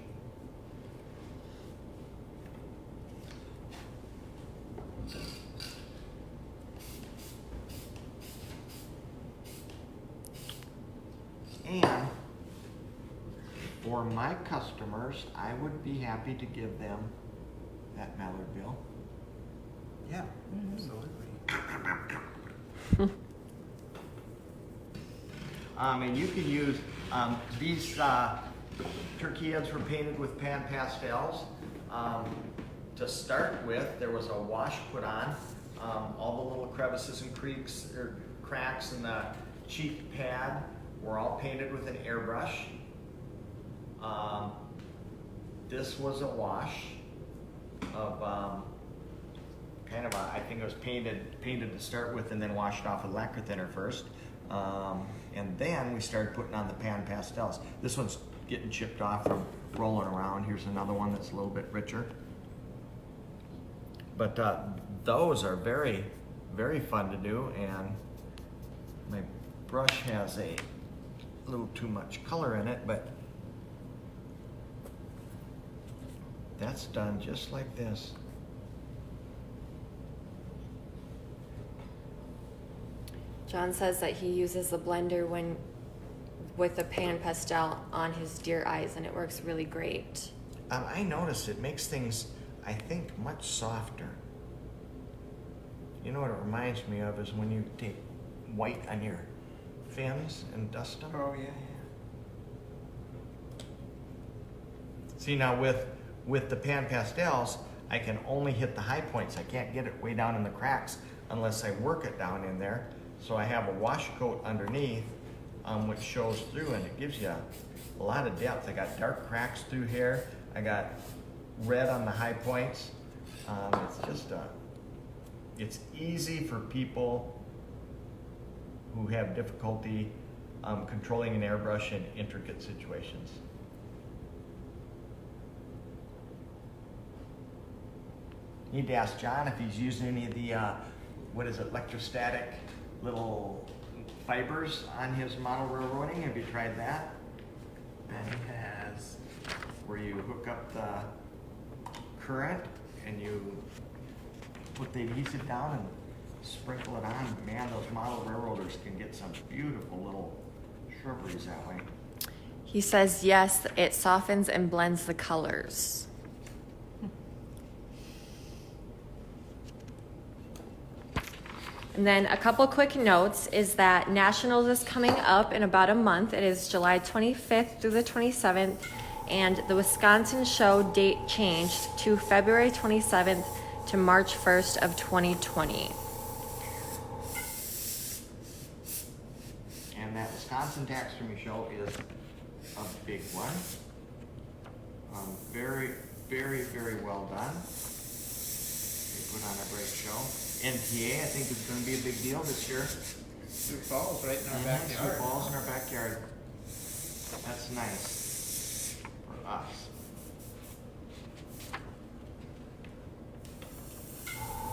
And for my customers, I would be happy to give them that mallard bill. Yeah, absolutely. And you can use these turkey heads were painted with Pastels. To start with, there was a wash put on. All the little crevices and creaks or cracks in the cheek pad were all painted with an airbrush. This was a wash of kind of I think it was painted to start with and then washed off with lacquer thinner first. And then we started putting on the pan pastels. This one's getting chipped off from rolling around. Here's another one that's a little bit richer. But those are very, very fun to do, and my brush has a little too much color in it, but that's done just like this. John says that he uses the blender with the pan pastel on his deer eyes, and it works really great. I noticed it makes things, I think, much softer. You know what it reminds me of is when you take white on your fins and dust them. Oh, yeah. See, now with the pan pastels, I can only hit the high points. I can't get it way down in the cracks unless I work it down in there. So I have a wash coat underneath, which shows through, and it gives you a lot of depth. I got dark cracks through here. I got red on the high points. It's just it's easy for people who have difficulty controlling an airbrush in intricate situations. Need to ask John if he's using any of the, electrostatic little fibers on his model railroading. Have you tried that? And he has. Where you hook up the current and you put the adhesive down and sprinkle it on. Man, those model railroaders can get some beautiful little shrubberies that way. He says, yes, it softens and blends the colors. And then a couple quick notes is that Nationals is coming up in about a month. It is July 25th through the 27th, and the Wisconsin show date changed to February 27th to March 1st of 2020. And that Wisconsin Taxidermy show is a big one. Very, very, very well done. They put on a great show. NTA, I think, is going to be a big deal this year. Sioux Falls right in our backyard. Sioux Falls in our backyard. That's nice for us.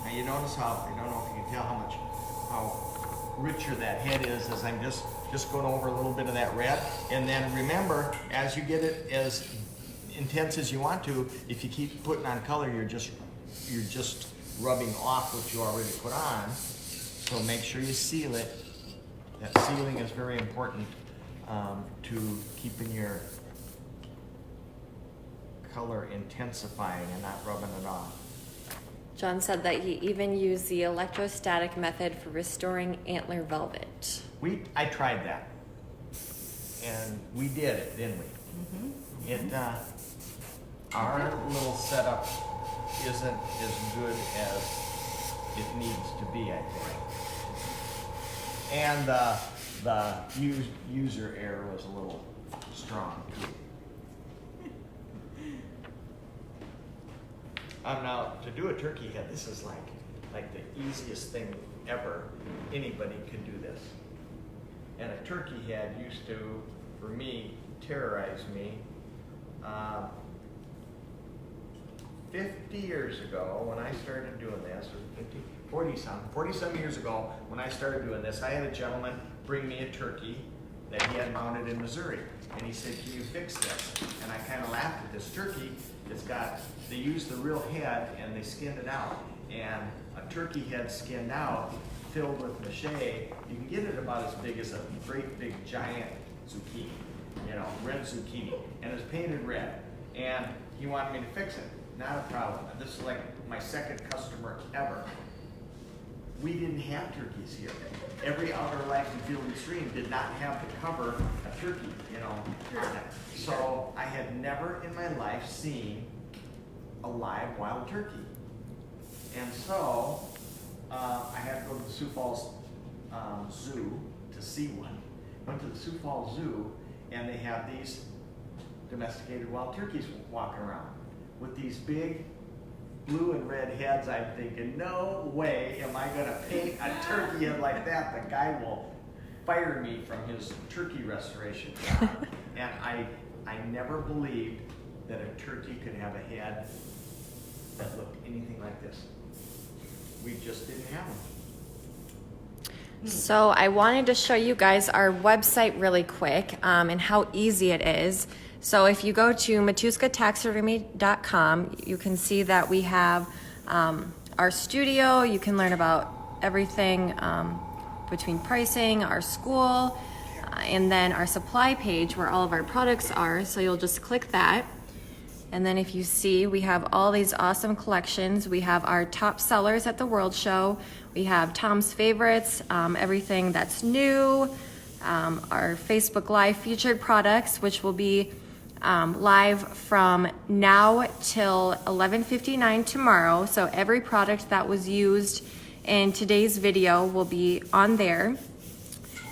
Now you notice how, I don't know if you can tell how richer that head is as I'm just going over a little bit of that red. And then remember, as you get it as intense as you want to, if you keep putting on color, you're just rubbing off what you already put on. So make sure you seal it. That sealing is very important to keeping your color intensifying and not rubbing it off. John said that he even used the electrostatic method for restoring antler velvet. I tried that, and we did it, didn't we? Mm-hmm. Our little setup isn't as good as it needs to be, I think. And the user error was a little strong too. Now, to do a turkey head, this is like the easiest thing ever. Anybody could do this. And a turkey head used to, for me, terrorize me. 50 years ago, when I started doing this, or 40 some years ago, when I started doing this, I had a gentleman bring me a turkey that he had mounted in Missouri. And he said, can you fix this? And I kind of laughed at this turkey. They used the real head and they skinned it out. And a turkey head skinned out, filled with mache, you can get it about as big as a great big giant zucchini, red zucchini. And it's painted red. And he wanted me to fix it. Not a problem. This is like my second customer ever. We didn't have turkeys here. Every Outdoor Life and Field and Stream did not have to cover a turkey, on it. So I had never in my life seen a live wild turkey. And so I had to go to the Sioux Falls Zoo to see one. Went to the Sioux Falls Zoo, and they have these domesticated wild turkeys walking around with these big blue and red heads, I'm thinking, no way am I gonna paint a turkey head like that. The guy will fire me from his turkey restoration job. And I never believed that a turkey could have a head that looked anything like this. We just didn't have them. So I wanted to show you guys our website really quick and how easy it is. So if you go to matuskataxidermy.com, you can see that we have our studio. You can learn about everything between pricing, our school, and then our supply page where all of our products are. So you'll just click that. And then if you see, we have all these awesome collections. We have our top sellers at the World Show. We have Tom's favorites, everything that's new, our Facebook Live featured products, which will be live from now till 11:59 tomorrow. So every product that was used in today's video will be on there.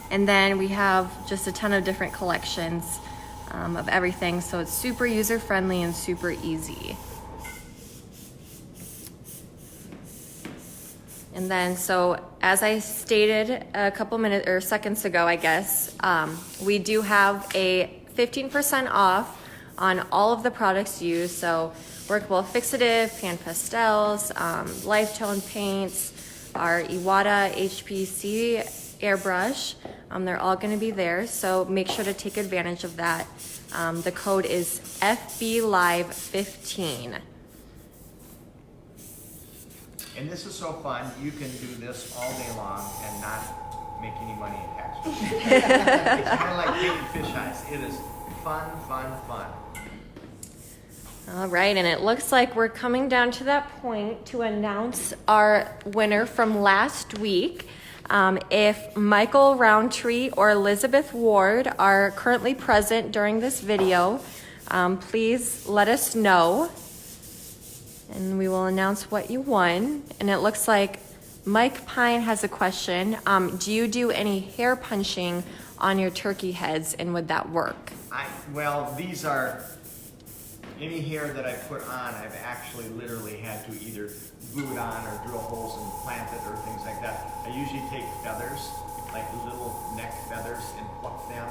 And then we have just a ton of different collections of everything, so it's super user friendly and super easy. And then, so as I stated a couple minutes or seconds ago, I guess, we do have a 15% off on all of the products used. So workable fixative, pan pastels, life tone paints, our Iwata HPC airbrush. They're all going to be there, so make sure to take advantage of that. The code is FBLive15. And this is so fun. You can do this all day long and not make any money in taxes. It's kind of like painting fish eyes. It is fun, fun, fun. All right, and it looks like we're coming down to that point to announce our winner from last week. If Michael Roundtree or Elizabeth Ward are currently present during this video, please let us know and we will announce what you won. And it looks like Mike Pine has a question. Do you do any hair punching on your turkey heads, and would that work? Well, these are any hair that I put on. I've actually literally had to either glue it on or drill holes and plant it or things like that. I usually take feathers, like little neck feathers, and pluck them,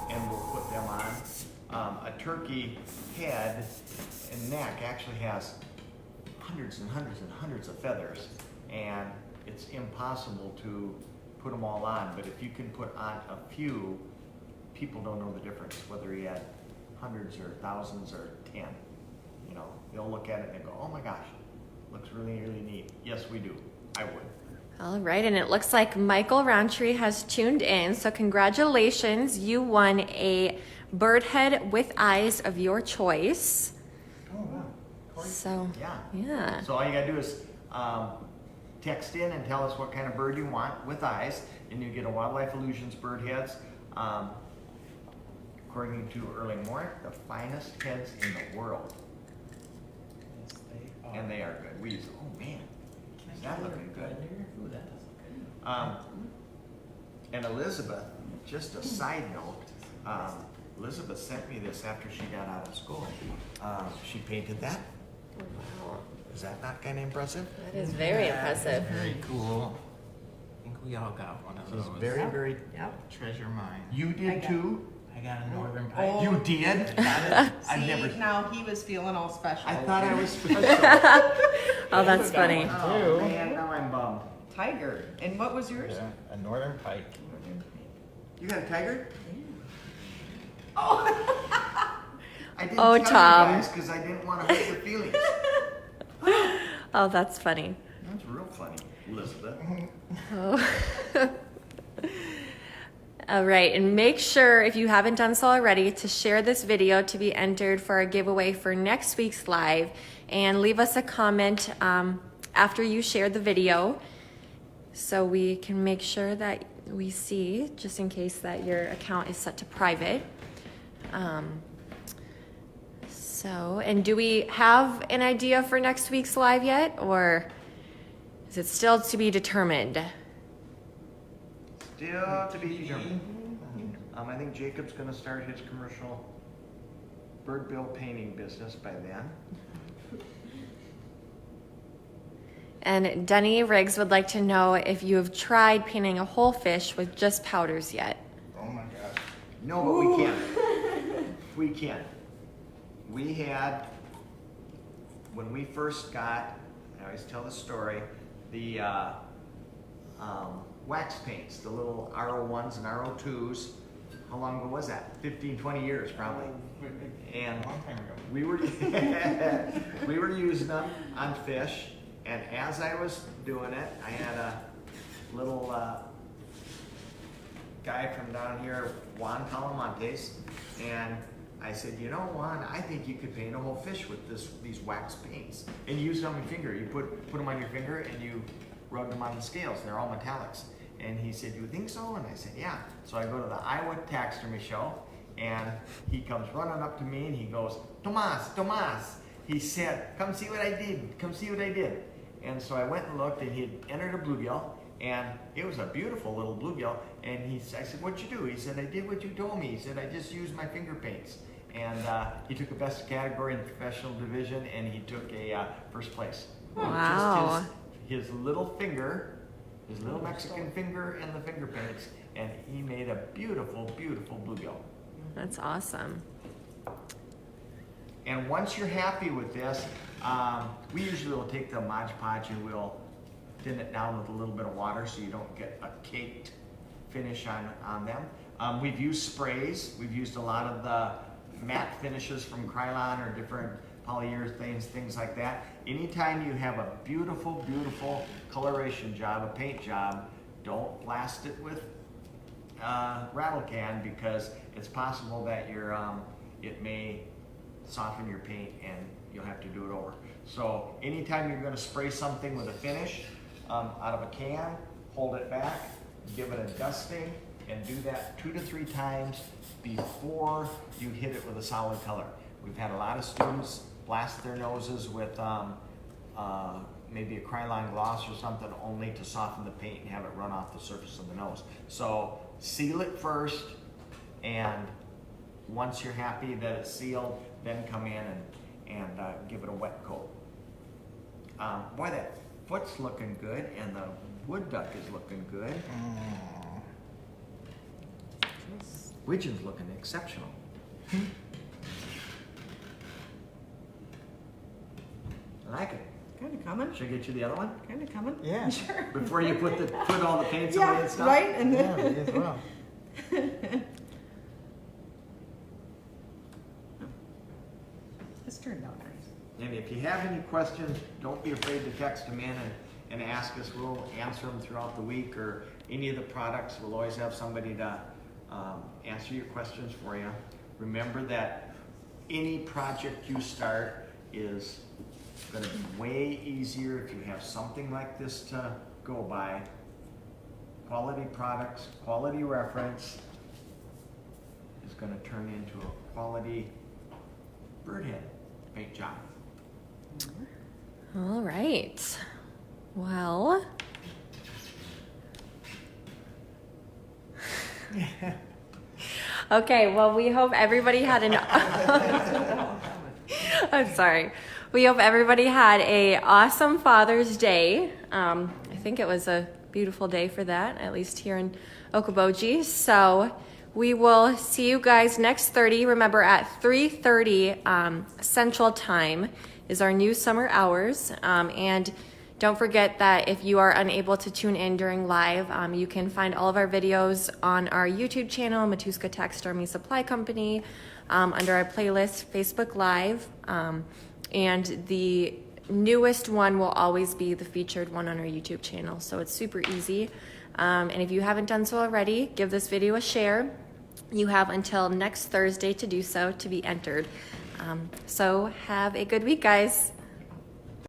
and we'll put them on. A turkey head and neck actually has hundreds and hundreds and hundreds of feathers, and it's impossible to put them all on. But if you can put on a few, people don't know the difference, whether you had hundreds or thousands or 10. You know, they'll look at it and go, oh my gosh, looks really, really neat. Yes, we do. I would. All right, and it looks like Michael Roundtree has tuned in, so congratulations. You won a bird head with eyes of your choice. Oh, wow. So, yeah. So all you gotta do is text in and tell us what kind of bird you want with eyes, and you get a Wildlife Illusions bird heads. According to Early Morick, the finest heads in the world. Yes, they are. And they are good. We use, oh man, is that looking good? Ooh, that does look good. And Elizabeth, just a side note, Elizabeth sent me this after she got out of school. She painted that. Wow. Is that not kind of impressive? That is very impressive. Very cool. I think we all got one of It was those. very, very. Yep. Treasure mine. You did too? I got a northern pike. Oh. You did? I've See, never. now he was feeling all special. I thought I was special. Oh, that's funny. Oh man, now I'm bummed. Tiger. And what was yours? Yeah, a northern pike. You got a tiger? Oh. I didn't Oh, tell Tom. you guys because I didn't want to hurt your feelings. Oh, that's funny. That's real funny, Elizabeth. Oh. All right, and make sure, if you haven't done so already, to share this video to be entered for a giveaway for next week's live, and leave us a comment after you share the video so we can make sure that we see, just in case that your account is set to private. And do we have an idea for next week's live yet, or is it still to be determined? Still to be determined. I think Jacob's going to start his commercial bird bill painting business by then. And Denny Riggs would like to know if you have tried painting a whole fish with just powders yet. Oh my gosh. No, but we can. We can. We had, when we first got, I always tell the story, the wax paints, the little RO1s and RO2s. How long ago was that? 15, 20 years probably. And A long time ago. we were we were using them on fish, and as I was doing it, I had a little guy from down here, Juan Palamontes, and I said, you know, Juan, I think you could paint a whole fish with these wax paints, and use them on your finger. You put them on your finger and you rub them on the scales. They're all metallics. And he said, you think so? And I said, yeah. So I go to the Iowa Taxidermy Show, and he comes running up to me and he goes, Tomas. He said, come see what I did. Come see what I did. And so I went and looked, and he had entered a bluegill, and it was a beautiful little bluegill. And I said, what'd you do? He said, I did what you told me. He said, I just used my finger paints. And he took a best category in the professional division, and he took a first place. Wow. Just his little finger, his little Mexican finger, and the finger paints, and he made a beautiful, beautiful bluegill. That's awesome. And once you're happy with this, we usually will take the Mod Podge and we'll thin it down with a little bit of water so you don't get a caked finish on them. We've used sprays. We've used a lot of the matte finishes from Krylon or different polyurethanes, things like that. Anytime you have a beautiful, beautiful coloration job, a paint job, don't blast it with rattle can, because it's possible that it may soften your paint and you'll have to do it over. So anytime you're going to spray something with a finish out of a can, hold it back, give it a dusting, and do that 2 to 3 times before you hit it with a solid color. We've had a lot of students blast their noses with maybe a Krylon gloss or something, only to soften the paint and have it run off the surface of the nose. So seal it first, and once you're happy that it's sealed, then come in and give it a wet coat. Boy, that foot's looking good, and the wood duck is looking good. Widgeon's looking exceptional. I like it. Kind of coming. Should I get you the other one? Kind of coming. Yeah. Sure. Before you put all the paints away and stuff? Right? And Yeah, then me as well. this turned out nice. And if you have any questions, don't be afraid to text them in and ask us. We'll answer them throughout the week, or any of the products. We'll always have somebody to answer your questions for you. Remember that any project you start is going to be way easier if you have something like this to go by. Quality products, quality reference is going to turn into a quality bird head paint job. All right. Well, okay, well, we hope everybody had an I'm sorry. We hope everybody had a awesome Father's Day. I think it was a beautiful day for that, at least here in Okoboji. So we will see you guys next 30. Remember, at 3:30 Central Time is our new summer hours. And don't forget that if you are unable to tune in during live, you can find all of our videos on our YouTube channel, Matuska Taxidermy Supply Company, under our playlist, Facebook Live. And the newest one will always be the featured one on our YouTube channel. So it's super easy. And if you haven't done so already, give this video a share. You have until next Thursday to do so, to be entered. So have a good week, guys.